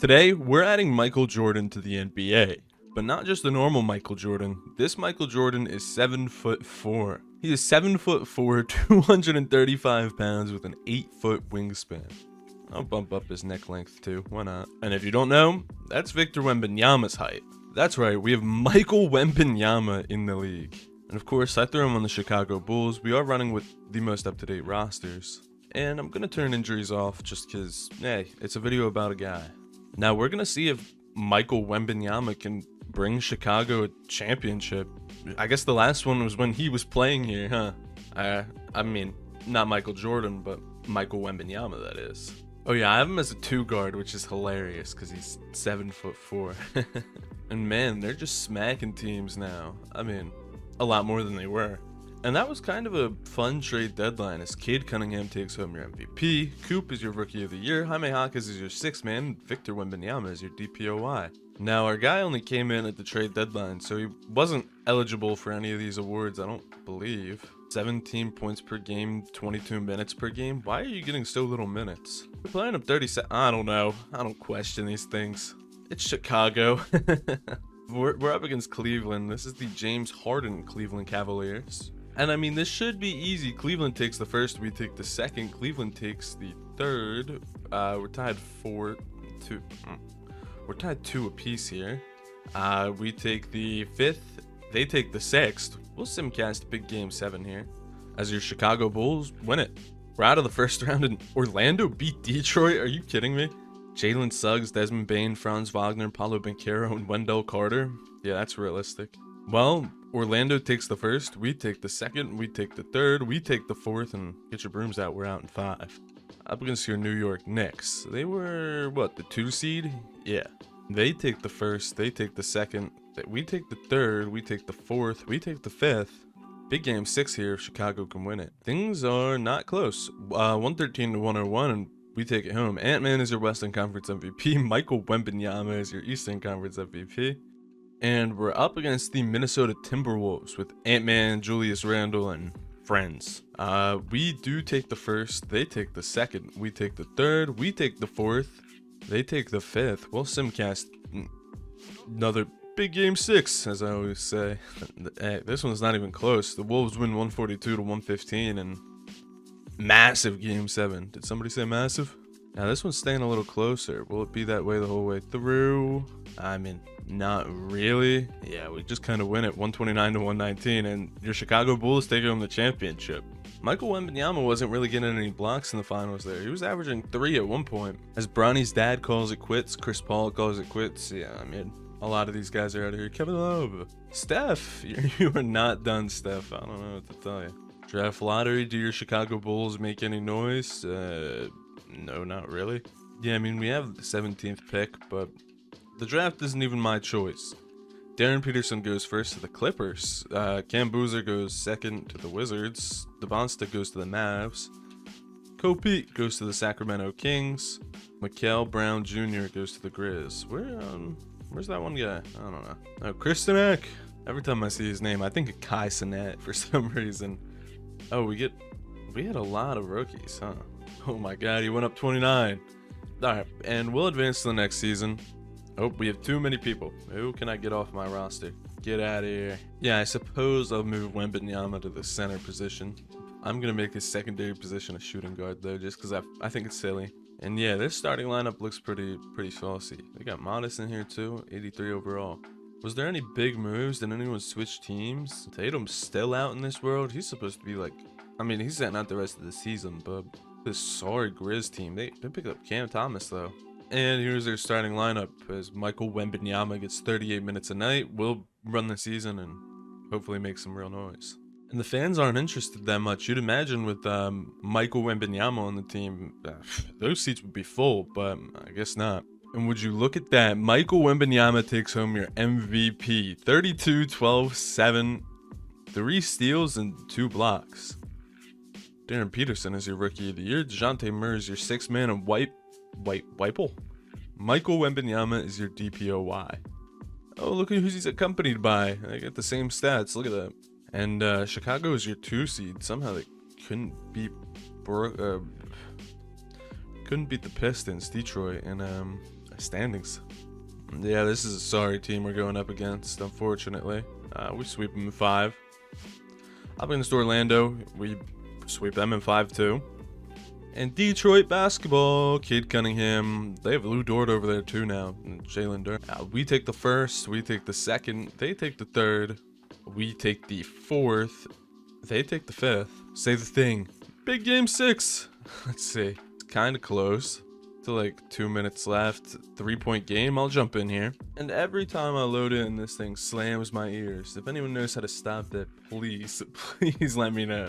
Today, we're adding Michael Jordan to the NBA, but not just the normal Michael Jordan. This Michael Jordan is 7'4". He is 7'4", 235 pounds with an 8-foot wingspan. I'll bump up his neck length too, why not? And if you don't know, that's Victor Wembanyama's height. That's right, we have Michael Wembanyama in the league. And of course, I threw him on the Chicago Bulls. We are running with the most up-to-date rosters. And I'm gonna turn injuries off just cause, hey, it's a video about a guy. Now we're gonna see if Michael Wembanyama can bring Chicago a championship. I guess the last one was when he was playing here, huh? I mean, not Michael Jordan, but Michael Wembanyama, that is. Oh yeah, I have him as a 2 guard, which is hilarious because he's 7'4". And man, they're just smacking teams now. I mean, a lot more than they were. And that was kind of a fun trade deadline, as Cade Cunningham takes home your MVP, Coop is your Rookie of the Year, Jaime Jaquez is your 6th man, and Victor Wembanyama is your DPOY. Now, our guy only came in at the trade deadline, so he wasn't eligible for any of these awards, I don't believe. 17 points per game, 22 minutes per game. Why are you getting so little minutes? We're playing him 30 seconds. I don't know. I don't question these things. It's Chicago. We're up against Cleveland. This is the James Harden Cleveland Cavaliers. And I mean, this should be easy. Cleveland takes the first, we take the second. Cleveland takes the third. We're tied 4-2. We're tied 2 apiece here. We take the 5th. They take the 6th. We'll simcast big game 7 here. As your Chicago Bulls win it. We're out of the first round, and Orlando beat Detroit. Are you kidding me? Jalen Suggs, Desmond Bane, Franz Wagner, Paulo Banchero, and Wendell Carter. Yeah, that's realistic. Well, Orlando takes the first, we take the second, we take the third, we take the 4th, and get your brooms out, we're out in 5. Up against your New York Knicks. They were, what, the 2 seed? Yeah. They take the first, they take the second, we take the third, we take the 4th, we take the 5th. Big game 6 here if Chicago can win it. Things are not close. 113 to 101, and we take it home. Ant-Man is your Western Conference MVP. Michael Wembanyama is your Eastern Conference MVP. And we're up against the Minnesota Timberwolves with Ant-Man, Julius Randle, and friends. We do take the first, they take the second, we take the third, we take the 4th, they take the 5th. We'll simcast another big game 6, as I always say. Hey, this one's not even close. The Wolves win 142 to 115, and massive game 7. Did somebody say massive? Now this one's staying a little closer. Will it be that way the whole way through? I mean, not really. Yeah, we just kind of win it 129 to 119, and your Chicago Bulls take home the championship. Michael Wembanyama wasn't really getting any blocks in the finals there. He was averaging 3 at one point. As Bronny's dad calls it quits, Chris Paul calls it quits. Yeah, I mean, a lot of these guys are out of here. Kevin Love. Steph, you are not done, Steph. I don't know what to tell you. Draft lottery, do your Chicago Bulls make any noise? No, not really. Yeah, I mean, we have the 17th pick, but the draft isn't even my choice. Darren Peterson goes first to the Clippers. Cam Boozer goes second to the Wizards. Devonsta goes to the Mavs. Kobe goes to the Sacramento Kings. Mikael Brown Jr. goes to the Grizz. Where's that one guy? I don't know. Oh, Chris Sinek. Every time I see his name, I think of Kai Cenat for some reason. Oh, we had a lot of rookies, huh? Oh my god, he went up 29. Alright, and we'll advance to the next season. Oh, we have too many people. Who can I get off my roster? Get out of here. Yeah, I suppose I'll move Wembanyama to the center position. I'm gonna make his secondary position a shooting guard though, just because I think it's silly. And yeah, this starting lineup looks pretty saucy. They got Modest in here too, 83 overall. Was there any big moves? Did anyone switch teams? Tatum's still out in this world. He's supposed to be like, I mean, he's sitting out the rest of the season, but this sorry Grizz team, they picked up Cam Thomas though. And here's their starting lineup as Michael Wembanyama gets 38 minutes a night. We'll run the season and hopefully make some real noise. And the fans aren't interested that much. You'd imagine with Michael Wembanyama on the team, those seats would be full, but I guess not. And would you look at that? Michael Wembanyama takes home your MVP. 32, 12, 7, 3 steals, and 2 blocks. Darren Peterson is your Rookie of the Year. DeJounte Murray is your 6th man, and Whipple. Michael Wembanyama is your DPOY. Oh, look at who he's accompanied by. They get the same stats. Look at that. And Chicago is your 2 seed. Somehow they couldn't beat the Pistons, Detroit, and Standings. Yeah, this is a sorry team we're going up against, unfortunately. We sweep them in 5. Up against Orlando, we sweep them in 5 too. And Detroit basketball, Cade Cunningham, they have Lou Dort over there too now, and Jalen Durant. We take the first, we take the second, they take the third, we take the fourth, they take the fifth. Say the thing. Big game 6. Let's see. It's kind of close. Still like 2 minutes left. 3-point game. I'll jump in here. And every time I load in, this thing slams my ears. If anyone knows how to stop that, please, please let me know.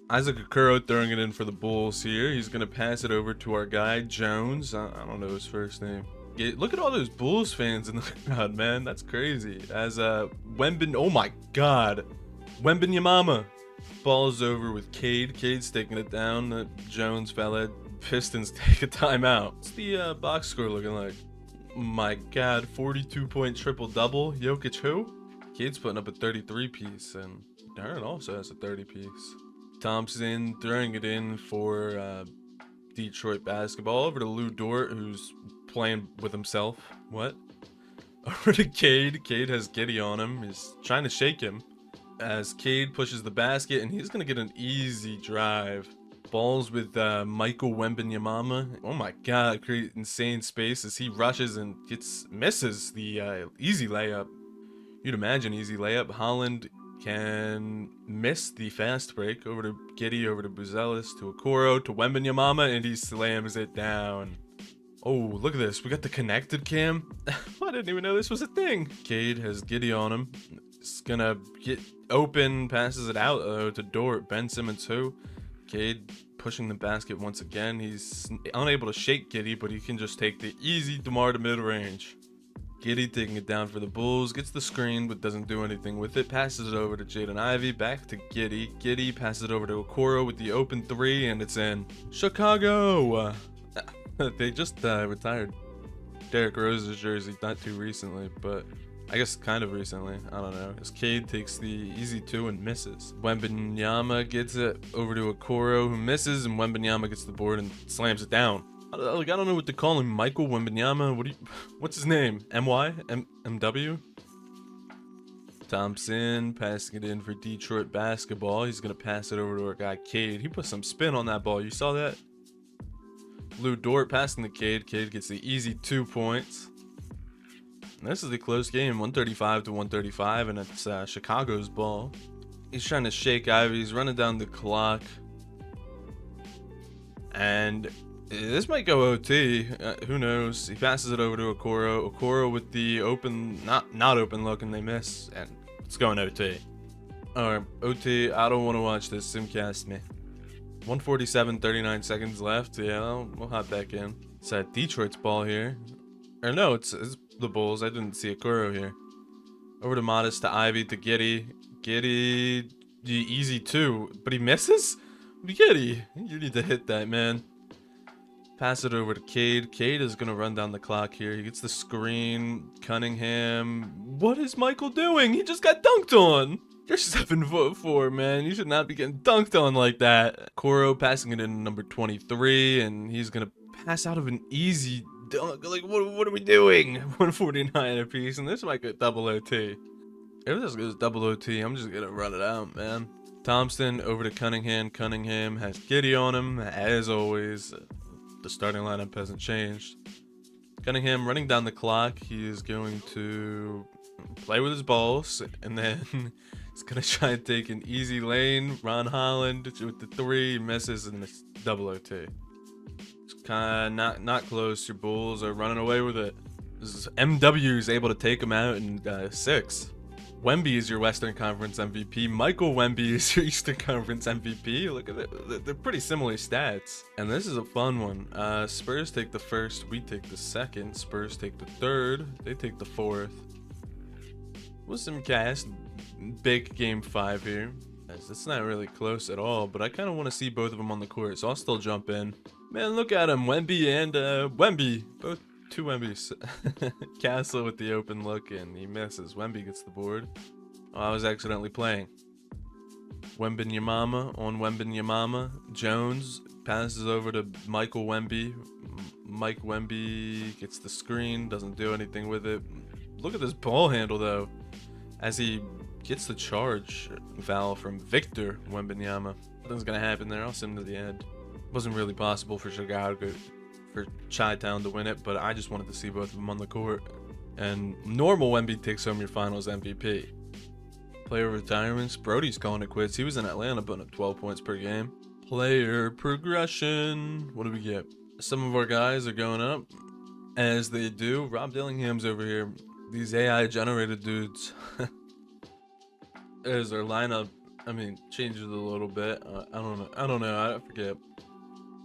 Isaac Okoro throwing it in for the Bulls here. He's going to pass it over to our guy, Jones. I don't know his first name. Yeah, look at all those Bulls fans in the crowd, man. That's crazy. As Wemby, oh my god. Wembanyama. Ball's over with Cade. Cade's taking it down. Jones fella. Pistons take a timeout. What's the box score looking like? My god, 42-point triple-double. Jokic who? Cade's putting up a 33-piece, and Durant also has a 30-piece. Thompson throwing it in for Detroit basketball. Over to Lou Dort, who's playing with himself. What? Over to Cade. Cade has Giddy on him. He's trying to shake him. As Cade pushes the basket, and he's going to get an easy drive. Balls with Michael Wembanyama. Oh my god, create insane space as he rushes and misses the easy layup. You'd imagine easy layup. Holland can miss the fast break. Over to Giddy, over to Buzelis, to Okoro, to Wembanyama, and he slams it down. Oh, look at this. We got the connected cam. I didn't even know this was a thing. Cade has Giddy on him. It's gonna get open, passes it out to Dort. Ben Simmons who? Cade pushing the basket once again. He's unable to shake Giddy, but he can just take the easy DeMar to mid-range. Giddy taking it down for the Bulls. Gets the screen, but doesn't do anything with it. Passes it over to Jaden Ivey. Back to Giddy. Giddy passes it over to Okoro with the open 3, and it's in. Chicago! They just retired Derrick Rose's jersey not too recently, but I guess kind of recently. I don't know. As Cade takes the easy 2 and misses. Wembanyama gets it over to Okoro, who misses, and Wembanyama gets the board and slams it down. I don't know what to call him. Michael Wembanyama? What's his name? MY? MW? Thompson passing it in for Detroit basketball. He's going to pass it over to our guy, Cade. He put some spin on that ball. You saw that? Lou Dort passing to Cade. Cade gets the easy 2 points. And this is a close game, 135 to 135, and it's Chicago's ball. He's trying to shake Ivy. He's running down the clock. And this might go OT. Who knows? He passes it over to Okoro. Okoro with the open, not open look, and they miss. And it's going OT. Alright, OT. I don't want to watch this. Simcast me. 147, 39 seconds left. Yeah, we'll hop back in. It's Detroit's ball here. Or no, it's the Bulls. I didn't see Okoro here. Over to Modest, to Ivy, to Giddy. Giddy, the easy 2, but he misses? Giddy, you need to hit that, man. Pass it over to Cade. Cade is going to run down the clock here. He gets the screen. Cunningham. What is Michael doing? He just got dunked on. You're 7'4", man. You should not be getting dunked on like that. Okoro passing it in number 23, and he's going to pass out of an easy dunk. Like, what are we doing? 149 apiece, and this might get double OT. If this goes double OT, I'm just going to run it out, man. Thompson over to Cunningham. Cunningham has Giddy on him, as always. The starting lineup hasn't changed. Cunningham running down the clock. He is going to play with his balls, and then he's going to try and take an easy lane. Ron Holland with the 3, misses, and it's double OT. It's kind of not close. Your Bulls are running away with it. This is MW is able to take him out in 6. Wemby is your Western Conference MVP. Michael Wemby is your Eastern Conference MVP. Look at it. They're pretty similar stats. And this is a fun one. Spurs take the first. We take the second. Spurs take the third. They take the fourth. With some cast. Big game 5 here. It's not really close at all, but I kind of want to see both of them on the court, so I'll still jump in. Man, look at him. Wemby and Wemby. Both 2 Wembys. Castle with the open look, and he misses. Wemby gets the board. Oh, I was accidentally playing. Wembanyama on Wembanyama. Jones passes over to Michael Wemby. Mike Wemby gets the screen, doesn't do anything with it. Look at this ball handle though, as he gets the charge foul from Victor Wembanyama. Nothing's gonna happen there. I'll send him to the end. Wasn't really possible for Chicago, for Chi-Town to win it, but I just wanted to see both of them on the court. And normal Wemby takes home your Finals MVP. Player retirements. Brody's calling it quits. He was in Atlanta putting up 12 points per game. Player progression. What do we get? Some of our guys are going up, as they do. Rob Dillingham's over here. These AI generated dudes. As our lineup, I mean, changes a little bit. I don't know. I forget.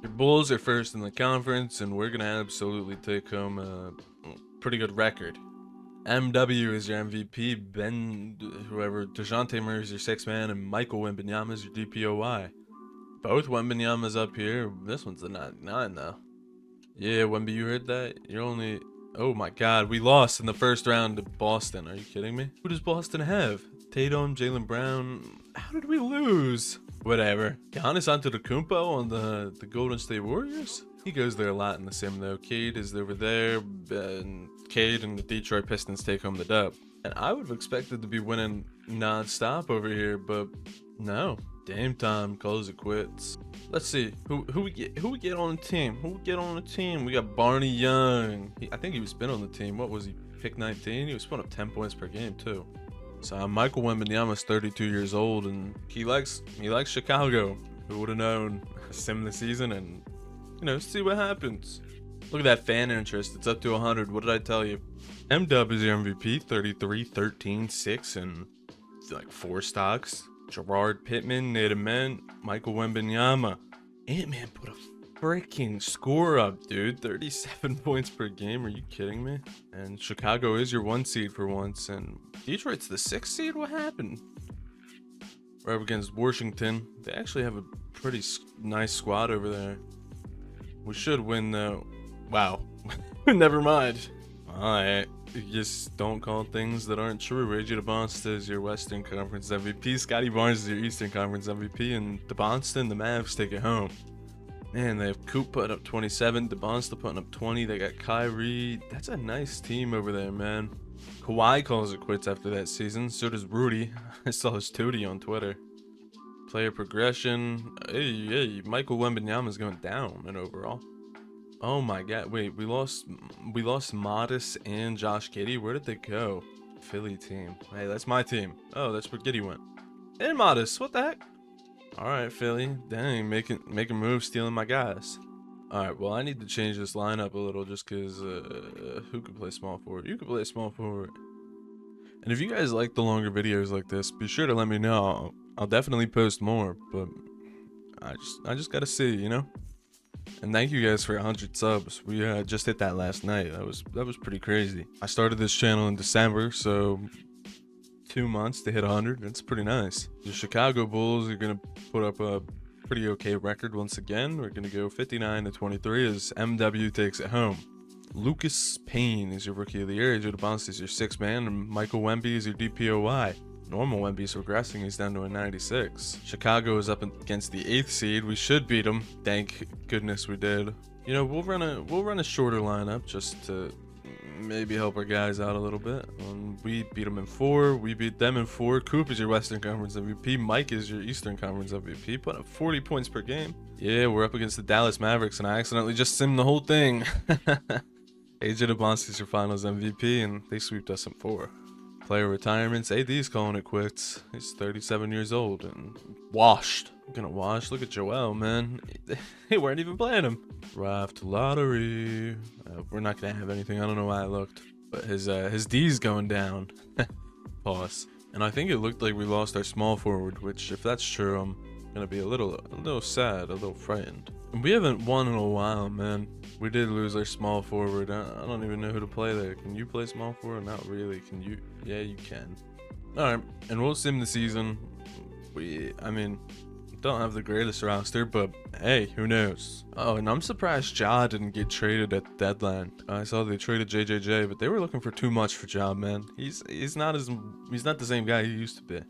Your Bulls are first in the conference, and we're gonna absolutely take home a pretty good record. MW is your MVP. DeJounte Murray is your sixth man, and Michael Wembanyama is your DPOY. Both Wembanyamas up here. This one's a 99 though. Yeah, Wemby, you heard that? You're only... Oh my god, we lost in the first round to Boston. Are you kidding me? Who does Boston have? Tatum, Jaylen Brown. How did we lose? Whatever. Giannis Antetokounmpo on the Golden State Warriors? He goes there a lot in the sim though. Cade is over there, and Cade and the Detroit Pistons take home the dub. And I would have expected to be winning non-stop over here, but no. Dame time calls it quits. Let's see who we get on the team. Who we get on the team? We got Barney Young. I think he was been on the team. What was he? Pick 19. He was putting up 10 points per game too. So Michael Wembanyama is 32 years old, and he likes Chicago. Who would have known? Sim the season and see what happens. Look at that fan interest. It's up to 100. What did I tell you? M-Dub is your MVP. 33, 13, 6, and like 4 stocks. Gerard Pittman, Nate Ament, Michael Wembanyama. Ant-Man put a freaking score up, dude. 37 points per game. Are you kidding me? And Chicago is your 1 seed for once, and Detroit's the 6th seed. What happened? We're up against Washington. They actually have a pretty nice squad over there. We should win though. Wow. Never mind. Alright. Just don't call things that aren't true. Reggie DeBonsta is your Western Conference MVP. Scotty Barnes is your Eastern Conference MVP. And DeBonsta and the Mavs take it home. Man, they have Coop putting up 27. DeBonsta putting up 20. They got Kyrie. That's a nice team over there, man. Kawhi calls it quits after that season. So does Rudy. I saw his tootie on Twitter. Player progression. Hey, Michael Wembanyama is going down in overall. Oh my god, wait, we lost Modest and Josh Giddey. Where did they go? Philly team. Hey, that's my team. Oh, that's where Giddey went. And Modest, what the heck? Alright, Philly. Dang, making moves, stealing my guys. Alright, well, I need to change this lineup a little just because who could play small forward? You could play small forward. And if you guys like the longer videos like this, be sure to let me know. I'll definitely post more, but I just gotta see, And thank you guys for 100 subs. We just hit that last night. That was pretty crazy. I started this channel in December, so 2 months to hit 100. That's pretty nice. The Chicago Bulls are gonna put up a pretty okay record once again. We're gonna go 59-23 as MW takes it home. Lucas Payne is your Rookie of the Year. AJ DeBonsta is your 6th man, and Michael Wemby is your DPOY. Normal Wemby's regressing. He's down to a 96. Chicago is up against the 8th seed. We should beat them. Thank goodness we did. We'll run a shorter lineup just to maybe help our guys out a little bit. We beat them in 4. We beat them in 4. Coop is your Western Conference MVP. Mike is your Eastern Conference MVP. Put up 40 points per game. Yeah, we're up against the Dallas Mavericks, and I accidentally just simmed the whole thing. AJ DeBonsta is your Finals MVP, and they sweeped us in 4. Player retirements. AD's calling it quits. He's 37 years old and washed. I'm gonna wash. Look at Joel, man. They weren't even playing him. Draft lottery. We're not gonna have anything. I don't know why I looked, but his D's going down. Pause. And I think it looked like we lost our small forward, which if that's true, I'm gonna be a little sad, a little frightened. We haven't won in a while, man. We did lose our small forward. I don't even know who to play there. Can you play small forward? Not really. Can you? Yeah, you can. Alright, and we'll sim the season. I mean, don't have the greatest roster, but hey, who knows? Oh, and I'm surprised Ja didn't get traded at the deadline. I saw they traded JJJ, but they were looking for too much for Ja, man. He's not the same guy he used to be.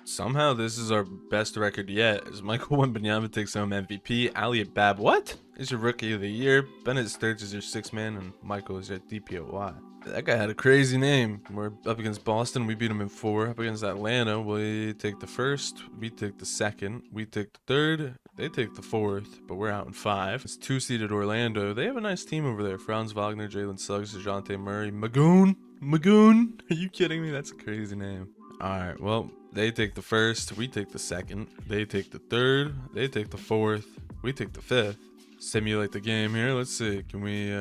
Somehow this is our best record yet, as Michael Wembanyama takes home MVP. Ali Bab, what? Is your rookie of the year. Bennett Sturridge is your sixth man, and Michael is your DPOY. That guy had a crazy name. We're up against Boston. We beat him in 4. Up against Atlanta, we take the first. We take the second. We take the third. They take the fourth, but we're out in 5. It's 2-seeded Orlando. They have a nice team over there. Franz Wagner, Jalen Suggs, DeJounte Murray, Magoon. Are you kidding me? That's a crazy name. All right, well, they take the first. We take the second. They take the third. They take the fourth. We take the fifth. Simulate the game here. Let's see. Can we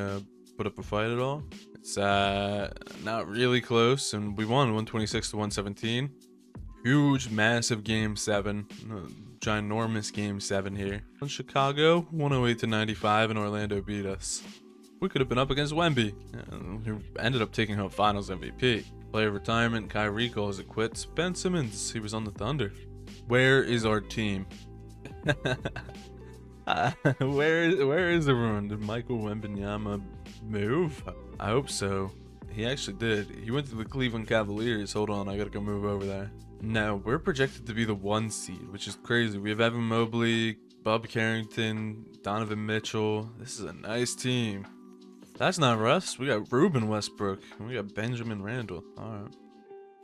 put up a fight at all? It's not really close, and we won 126 to 117. Huge, massive game 7. Ginormous game 7 here. In Chicago, 108 to 95, and Orlando beat us. We could have been up against Wemby, who ended up taking home Finals MVP. Player retirement, Kyrie calls it quits. Ben Simmons, he was on the Thunder. Where is our team? Where is everyone? Did Michael Wembanyama move? I hope so. He actually did. He went to the Cleveland Cavaliers. Hold on, I gotta go move over there. No, we're projected to be the 1 seed, which is crazy. We have Evan Mobley, Bob Carrington, Donovan Mitchell. This is a nice team. That's not Russ. We got Ruben Westbrook. And we got Benjamin Randall. Alright.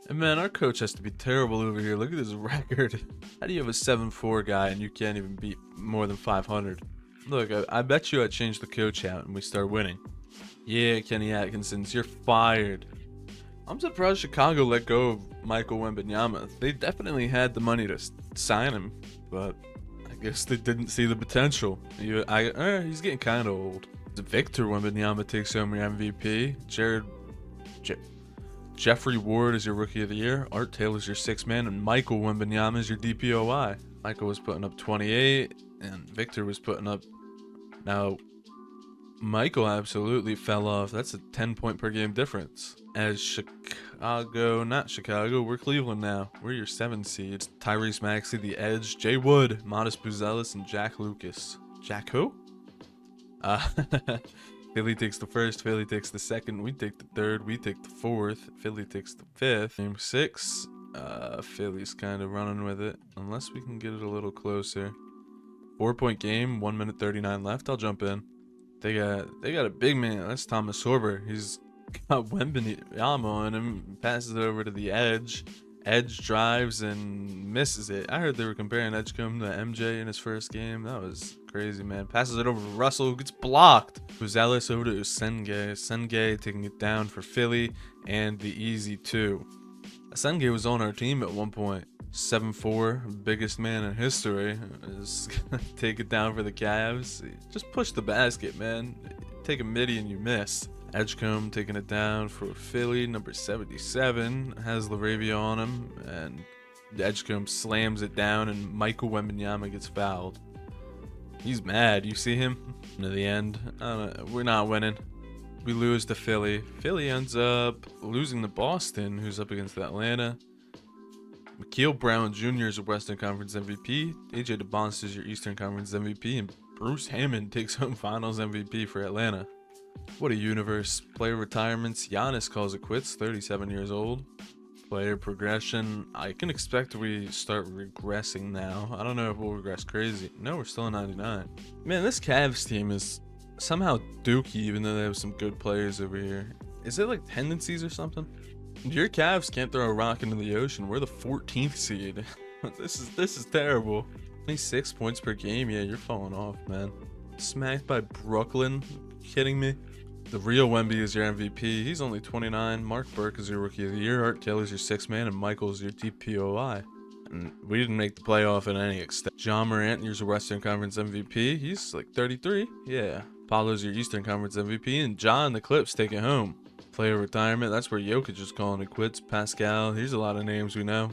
And man, our coach has to be terrible over here. Look at his record. How do you have a 7-4 guy and you can't even beat more than 500? Look, I bet you I changed the coach out and we start winning. Yeah, Kenny Atkinson's, you're fired. I'm surprised Chicago let go of Michael Wembanyama. They definitely had the money to sign him, but I guess they didn't see the potential. He's getting kind of old. Victor Wembanyama takes home your MVP. Jeffrey Ward is your Rookie of the Year. Art Taylor's your 6th man, and Michael Wembanyama is your DPOY. Michael was putting up 28, and Victor was putting up. Now, Michael absolutely fell off. That's a 10-point per game difference. As not Chicago, we're Cleveland now. We're your 7 seeds. Tyrese Maxey, the Edge, Jay Wood, Modest Buzelis, and Jack Lucas. Jack who? Philly takes the first, Philly takes the second, we take the third, we take the fourth, Philly takes the 5th. Game 6, Philly's kind of running with it, unless we can get it a little closer. 4-point game, 1 minute 39 left. I'll jump in. They got a big man. That's Thomas Sorber. He's got Wembanyama on him. Passes it over to the Edge. Edge drives and misses it. I heard they were comparing Edgecombe to MJ in his first game. That was crazy, man. Passes it over to Russell, who gets blocked. Buzelis over to Senge. Senge taking it down for Philly and the easy 2. Senge was on our team at one point. 7'4", biggest man in history. Is gonna take it down for the Cavs. Just push the basket, man. Take a midi and you miss. Edgecombe taking it down for Philly, number 77, has LaRavia on him, and Edgecombe slams it down, and Michael Wembanyama gets fouled. He's mad. You see him? To the end, we're not winning. We lose to Philly. Philly ends up losing to Boston, who's up against Atlanta. Makeel Brown Jr. is a Western Conference MVP. AJ DeBonst is your Eastern Conference MVP, and Bruce Hammond takes home Finals MVP for Atlanta. What a universe. Player retirements. Giannis calls it quits, 37 years old. Player progression. I can expect we start regressing now. I don't know if we'll regress crazy. No, we're still in 99. Man, this Cavs team is somehow dookie, even though they have some good players over here. Is it like tendencies or something? Your Cavs can't throw a rock into the ocean. We're the 14th seed. This is terrible. 26 points per game. Yeah, you're falling off, man. Smacked by Brooklyn. Kidding me? The real Wemby is your MVP. He's only 29. Mark Burke is your Rookie of the Year. Art Taylor's your 6th man, and Michael's your DPOI. And we didn't make the playoff in any extent. John Morant, you're your Western Conference MVP. He's like 33. Yeah. Paulo's your Eastern Conference MVP, and John the Clips take it home. Player retirement. That's where Jokic is calling it quits. Pascal. Here's a lot of names we know.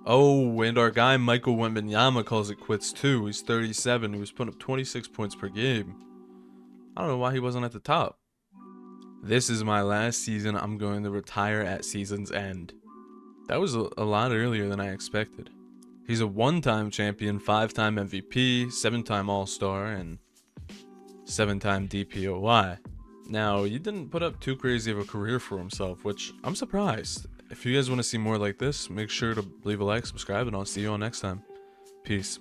Oh, and our guy Michael Wembanyama calls it quits too. He's 37. He was putting up 26 points per game. I don't know why he wasn't at the top. This is my last season. I'm going to retire at season's end. That was a lot earlier than I expected. He's a 1-time champion, 5-time MVP, 7-time All-Star, and 7-time DPOY. Now, he didn't put up too crazy of a career for himself, which I'm surprised. If you guys want to see more like this, make sure to leave a like, subscribe, and I'll see you all next time. Peace.